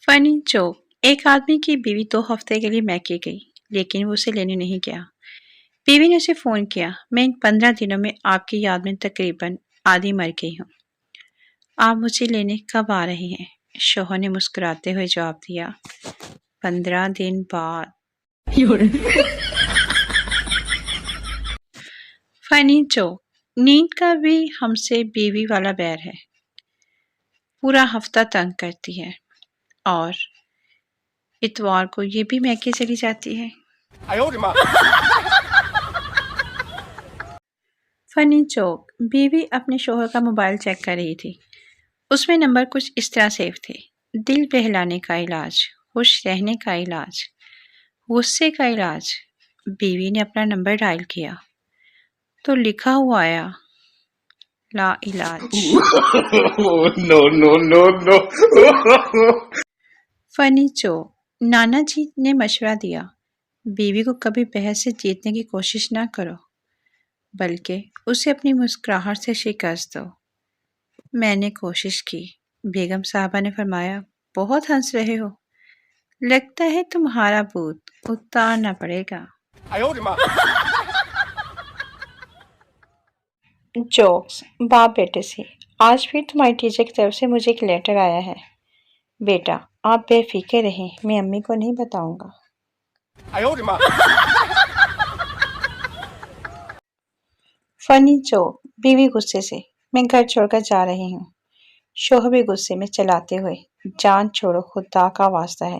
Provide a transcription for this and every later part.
Funny joke. एक आदमी की बीवी 2 हफ्ते के लिए मैके गई, लेकिन वो उसे लेने नहीं गया। बीवी ने उसे फोन किया, मैं इन 15 दिनों में आपकी याद में तकरीबन आधी मर गई हूँ। आप मुझे लेने कब आ रहे हैं? शौहर ने मुस्कुराते हुए जवाब दिया, 15 दिन बाद। Funny joke. नींद का भी हमसे बीवी वाला बैर है। पूरा हफ्ता तंग करती है और इतवार को ये भी मैके चली जाती है। Funny joke. बीवी अपने शोहर का मोबाइल चेक कर रही थी। उसमें नंबर कुछ इस तरह सेव थे, दिल बहलाने का इलाज, खुश रहने का इलाज, गुस्से का इलाज। बीवी ने अपना नंबर डायल किया तो लिखा हुआ आया, ला इलाज। No, no, no, no. Funny joke. नाना जी ने मशवरा दिया, बीवी को कभी बहस से जीतने की कोशिश ना करो, बल्कि उसे अपनी मुस्कुराहट से शिकस्त दो। मैंने कोशिश की। बेगम साहबा ने फरमाया, बहुत हंस रहे हो, लगता है तुम्हारा भूत उतारना पड़ेगा। जोक्स। बाप बेटे से। आज फिर तुम्हारी टीचर की तरफ से मुझे एक लेटर आया है। बेटा, आप बेफिक्र रहें, मैं अम्मी को नहीं बताऊंगा। Funny joke. बीवी गुस्से से, मैं घर छोड़कर जा रही हूँ। शोहर भी गुस्से में चलाते हुए, जान छोड़ो, खुदा का वास्ता है।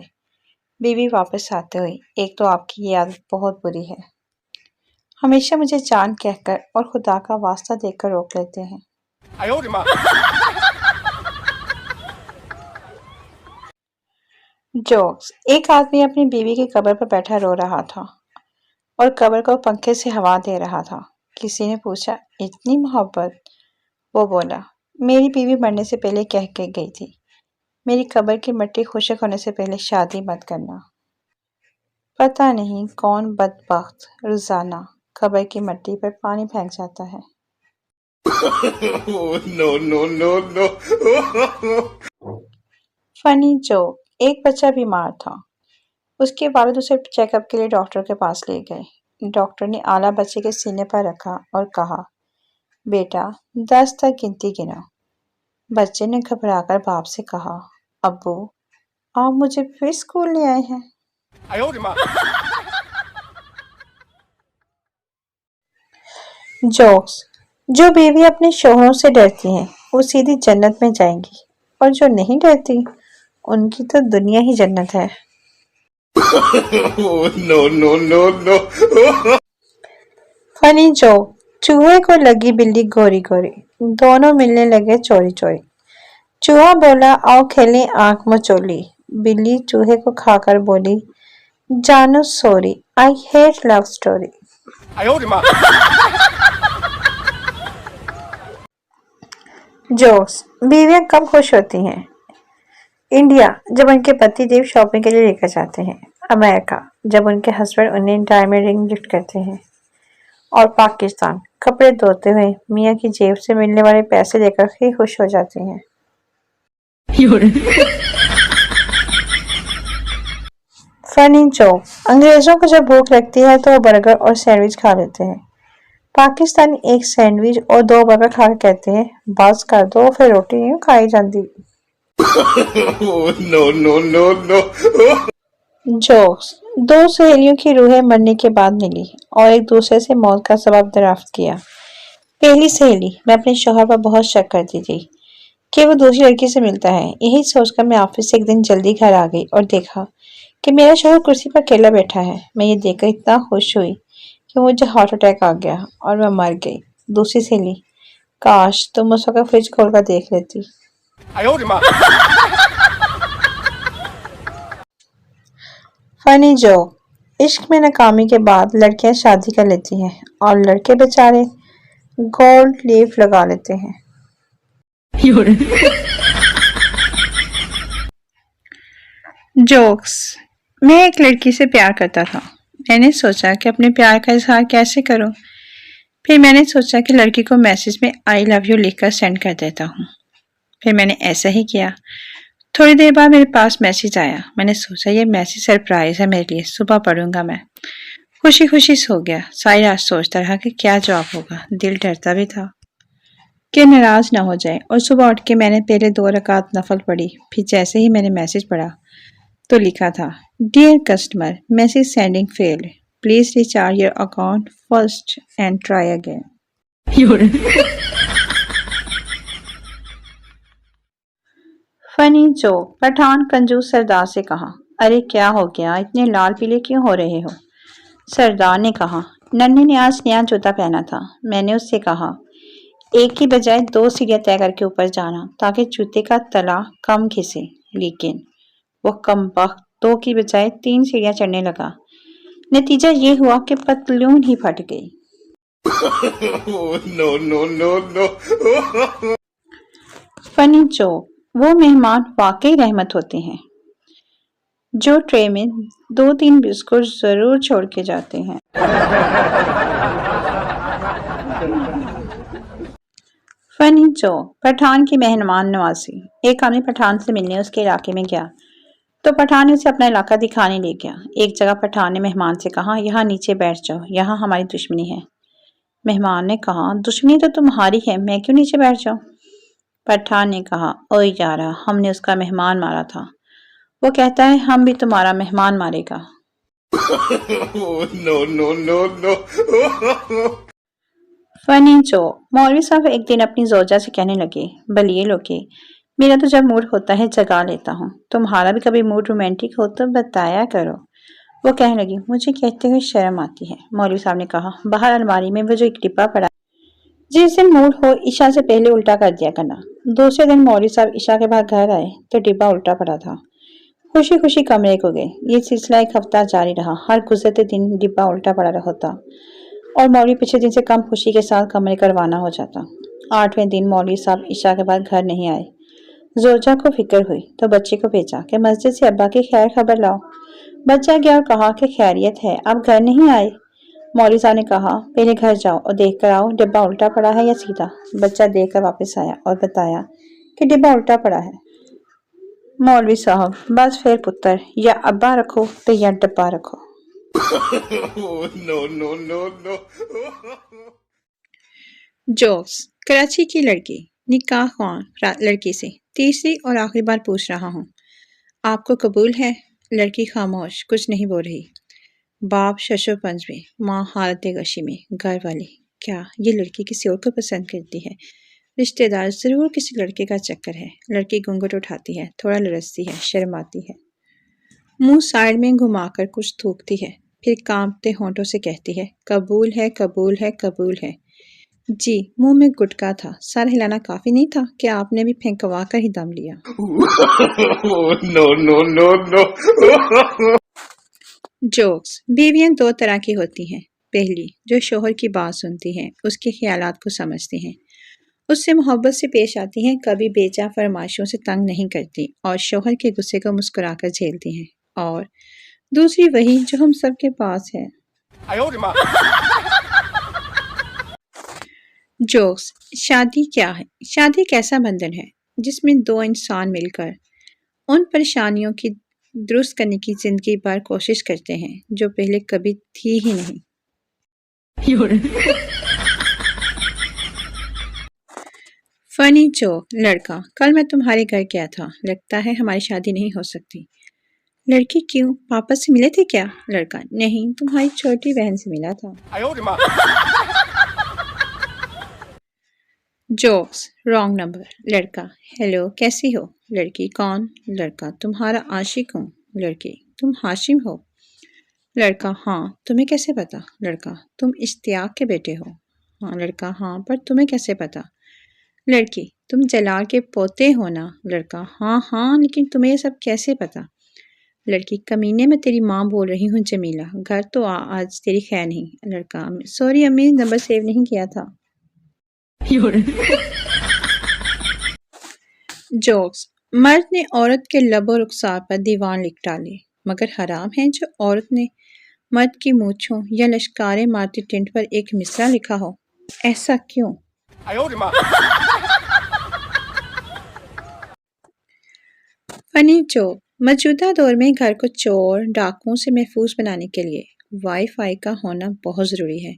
बीवी वापस आते हुए, एक तो आपकी ये आदत बहुत बुरी है, हमेशा मुझे जान कहकर और खुदा का वास्ता देकर रोक लेते हैं। जोक्स। एक आदमी अपनी बीवी की कब्र पर बैठा रो रहा था और कब्र को पंखे से हवा दे रहा था। किसी ने पूछा, इतनी मोहब्बत? वो बोला, मेरी बीवी मरने से पहले कह के गई थी, मेरी कब्र की मिट्टी खुशक होने से पहले शादी मत करना। पता नहीं कौन बदबख्त रोजाना कब्र की मिट्टी पर पानी फेंक जाता है। No, no, no, no. Funny joke. एक बच्चा बीमार था। उसके वालिद उसे चेकअप के लिए डॉक्टर के पास ले गए। डॉक्टर ने आला बच्चे के सीने पर रखा और कहा, बेटा 10 तक गिनती गिनो। बच्चे ने घबराकर बाप से कहा, अब्बू, आप मुझे फिर स्कूल ले आए हैं। जोक्स। जो बीवी अपने शोहरों से डरती हैं वो सीधी जन्नत में जाएंगी, और जो नहीं डरती उनकी तो दुनिया ही जन्नत है। No, no, no, no. Funny joke. चूहे को लगी बिल्ली गोरी गोरी, दोनों मिलने लगे चोरी चोरी। चूहा बोला, आओ खेलें आंख मचोली। बिल्ली चूहे को खाकर बोली, जानो sorry, I hate love story. Jokes. बीवियां कब खुश होती हैं? इंडिया, जब उनके पति देव शॉपिंग के लिए लेकर जाते हैं। अमेरिका, जब उनके हस्बैंड उन्हें डायमंड रिंग गिफ्ट करते हैं। और पाकिस्तान, कपड़े धोते हुए मियाँ की जेब से मिलने वाले पैसे लेकर ही खुश हो जाते हैं। Funny joke. अंग्रेजों को जब भूख लगती है तो वो बर्गर और सैंडविच खा लेते हैं। पाकिस्तानी एक सैंडविच और 2 बर्गर खाकर कहते हैं, बस कर दो, फिर रोटी नहीं खाई जाती। No, no, no, no. Jokes. 2 सहेलियों की रूहें मरने के बाद मिली और एक दूसरे से मौत का सबब दरियाफ्त किया। पहली सहेली, मैं अपने शौहर पर बहुत शक करती थी कि वो दूसरी लड़की से मिलता है। यही सोचकर मैं ऑफिस से एक दिन जल्दी घर आ गई और देखा कि मेरा शौहर कुर्सी पर अकेला बैठा है। मैं ये देखकर इतना खुश हुई कि मुझे हार्ट अटैक आ गया और मैं मर गई। दूसरी सहेली, काश तुम उस वक्त फ्रिज खोलकर देख लेती। Funny joke. इश्क में नाकामी के बाद लड़कियां शादी कर लेती हैं और लड़के बेचारे गोल्ड लीफ लगा लेते हैं। जोक्स। मैं एक लड़की से प्यार करता था। मैंने सोचा कि अपने प्यार का इजहार कैसे करूं। फिर मैंने सोचा कि लड़की को मैसेज में आई लव यू लिखकर सेंड कर देता हूं। फिर मैंने ऐसा ही किया। थोड़ी देर बाद मेरे पास मैसेज आया। मैंने सोचा ये मैसेज सरप्राइज है मेरे लिए, सुबह पढ़ूंगा मैं। खुशी खुशी सो गया। सारी रात सोचता रहा कि क्या जवाब होगा। दिल डरता भी था कि नाराज ना हो जाए। और सुबह उठ के मैंने पहले 2 रकात नफल पढ़ी। फिर जैसे ही मैंने मैसेज पढ़ा तो लिखा था, dear customer, message sending failed, please recharge your account first and try again. Funny joke. Pathan कंजूस सरदार से कहा, अरे क्या हो गया, इतने लाल पीले क्यों हो रहे हो? सरदार ने कहा, नन्हे ने आज नया जूता पहना था। मैंने उससे कहा, एक की बजाय 2 सीढ़ियां तय करके ऊपर जाना ताकि जूते का तला कम घिसे, लेकिन वो कमबख्त 2 की बजाय 3 सीढ़ियां चढ़ने लगा। नतीजा ये हुआ कि पतलून ही फट गई। No, no, no, no. Funny joke. वो मेहमान वाकई रहमत होते हैं जो ट्रे में 2-3 बिस्कुट जरूर छोड़ के जाते हैं। Funny joke. पठान की मेहमान नवाजी। एक आदमी पठान से मिलने उसके इलाके में गया तो पठान ने उसे अपना इलाका दिखाने ले गया। एक जगह पठान ने मेहमान से कहा, यहाँ नीचे बैठ जाओ, यहाँ हमारी दुश्मनी है। मेहमान ने कहा, दुश्मनी तो तुम्हारी है, मैं क्यों नीचे बैठ जाऊं? पठान ने कहा, ओए यारा, हमने उसका मेहमान मारा था, वो कहता है हम भी तुम्हारा मेहमान मारेगा। No, no, no, no. Funny जो। मौलवी साहब एक दिन अपनी जोजा से कहने लगे, बलिए लोगे, मेरा तो जब मूड होता है जगा लेता हूँ, तुम्हारा भी कभी मूड रोमांटिक हो तो बताया करो। वो कहने लगी, मुझे कहते हुए शर्म आती है। मौलवी साहब ने कहा, बाहर अलमारी में वो जो एक डिब्बा पड़ा, जिस दिन मूड हो ईशा से पहले उल्टा कर दिया करना। दूसरे दिन मौलवी साहब ईशा के बाद घर आए तो डिब्बा उल्टा पड़ा था। खुशी खुशी कमरे को गए। ये सिलसिला 1 हफ्ता जारी रहा। हर गुजरते दिन डिब्बा उल्टा पड़ा होता और मौलवी पिछले दिन से कम खुशी के साथ कमरे का रवाना हो जाता। 8वें दिन मौलवी साहब ईशा के बाद घर नहीं आए। जोजा को फिक्र हुई तो बच्चे को भेजा कि मस्जिद से अब्बा की खैर खबर लाओ। बच्चा गया और कहा कि खैरियत है, आप घर नहीं आए। मौलवी साहब ने कहा, पहले घर जाओ और देख कर आओ डिब्बा उल्टा पड़ा है या सीधा। बच्चा देख कर वापस आया और बताया कि डिब्बा उल्टा पड़ा है। मौलवी साहब, बस फिर पुत्र, या अब्बा रखो तो या डब्बा रखो। No, no, no, no. Jokes. Karachi की लड़की निकाह ख्वां लड़की से तीसरी और आखिरी बार पूछ रहा हूँ, आपको कबूल है? लड़की खामोश, कुछ नहीं बोल रही। बाप शशोपंज में, माँ हालत गशी में, घर वाले, क्या ये लड़की किसी और को पसंद करती है? रिश्तेदार, जरूर किसी लड़के का चक्कर है। लड़की घूंघट उठाती है, थोड़ा लरसती है, शर्माती है, मुंह साइड में घुमाकर कुछ थूकती है, फिर कांपते होंठों से कहती है, कबूल है, कबूल है, कबूल है। जी, मुंह में गुटका था, सर हिलाना काफी नहीं था कि आपने भी फेंकवा कर ही दम लिया। No, no, no, no. Jokes. बीवियां 2 तरह की होती हैं। पहली, जो शोहर की बात सुनती हैं, उसके ख्यालात को समझती हैं, उससे मोहब्बत से पेश आती हैं, कभी बेजा फरमाइशों से तंग नहीं करती और शोहर के गुस्से को मुस्कुराकर झेलती हैं। और दूसरी वही जो हम सबके पास है। जोक्स। शादी क्या है? शादी एक ऐसा बंधन है जिसमें 2 इंसान मिलकर उन परेशानियों की दुरुस्त करने की जिंदगी भर कोशिश करते हैं जो पहले कभी थी ही नहीं। Funny joke. लड़का, कल मैं तुम्हारे घर गया था, लगता है हमारी शादी नहीं हो सकती। लड़की, क्यों, पापा से मिले थे क्या? लड़का, नहीं, तुम्हारी छोटी बहन से मिला था। जोक्स। Wrong number. लड़का, हेलो, कैसी हो? लड़की, कौन? लड़का, तुम्हारा आशिक हूँ। लड़की, तुम हाशिम हो? लड़का, हाँ, तुम्हें कैसे पता? लड़का, तुम इश्तियाक के बेटे हो? हाँ। लड़का, हाँ, पर तुम्हें कैसे पता? लड़की, तुम जलाल के पोते हो ना? लड़का, हाँ हाँ, लेकिन तुम्हें ये सब कैसे पता? लड़की, कमीने में तेरी माँ बोल रही हूँ जमीला, घर तो आज तेरी खैर नहीं। लड़का, सॉरी अम्मी, नंबर सेव नहीं किया था। जोक्स। मर्द ने औरत के लबो रुखसार पर दीवान लिख डाले, मगर हराम है जो औरत ने मर्द की मूंछों या लश्कारे मारती टिंट पर एक मिसरा लिखा हो। ऐसा क्यों? فرنیچر موجودہ دور میں گھر کو چور ڈاکوؤں سے محفوظ بنانے کے لیے وائی فائی کا ہونا بہت ضروری ہے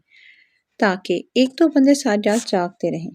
تاکہ ایک دو بندے ساری رات جاگتے رہیں۔